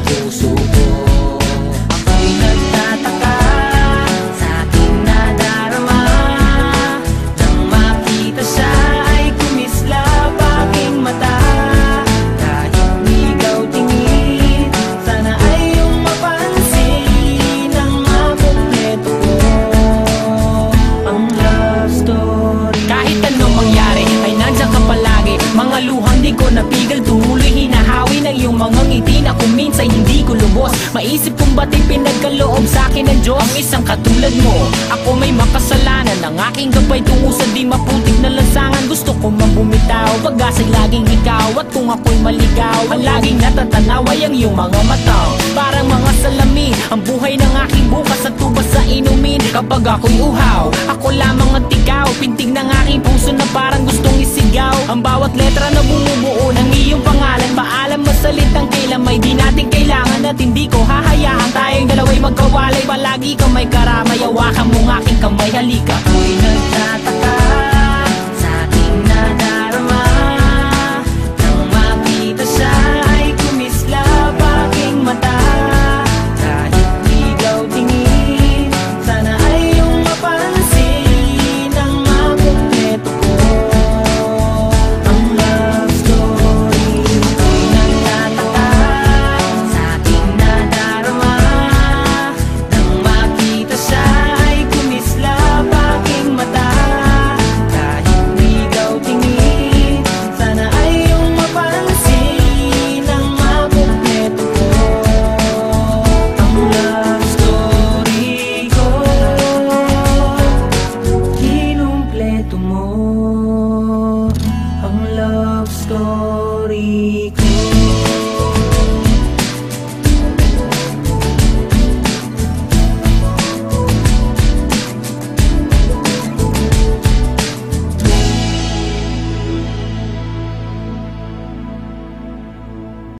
puso ko. Ako'y nagtataka sa aking nadarama, nang makita siya ay kumislap aking mata. Kahit ligaw tingin, sana ay iyong mapansin ang makumpleto ko ang love story. Kahit anong mangyari ay nandiyan ka palagi, mga luhang di ko napigil, tuloy hinahawi ng iyong mga ngiti na kung minsan hindi ko lubos. Maisip kong ba't pinagkaloob sa akin ng Diyos ang isang katulad mo. Ako may makasalanan, ang aking gabay tungo sa di maputik na lansangan. Gusto ko mang bumitaw, pag-asa'y laging ikaw. At kung ako'y maligaw, ang laging natatanaw ay ang iyong mga mata. Parang mga salamin, ang buhay ng aking bukas at tubas sa inumin. Kapag ako'y uhaw, ako lamang at ikaw, pintig ng aking puso na parang gustong isigaw. Ang bawat letra na bumubuo ng iyong pangalan, paalam mo salitang kailan may di natin kailangan. At hindi ko hahayaan tayong dalawa'y magkawalay, palagi kang may karamay. Hawakan mong aking kamay, halika. Ako'y nagtataka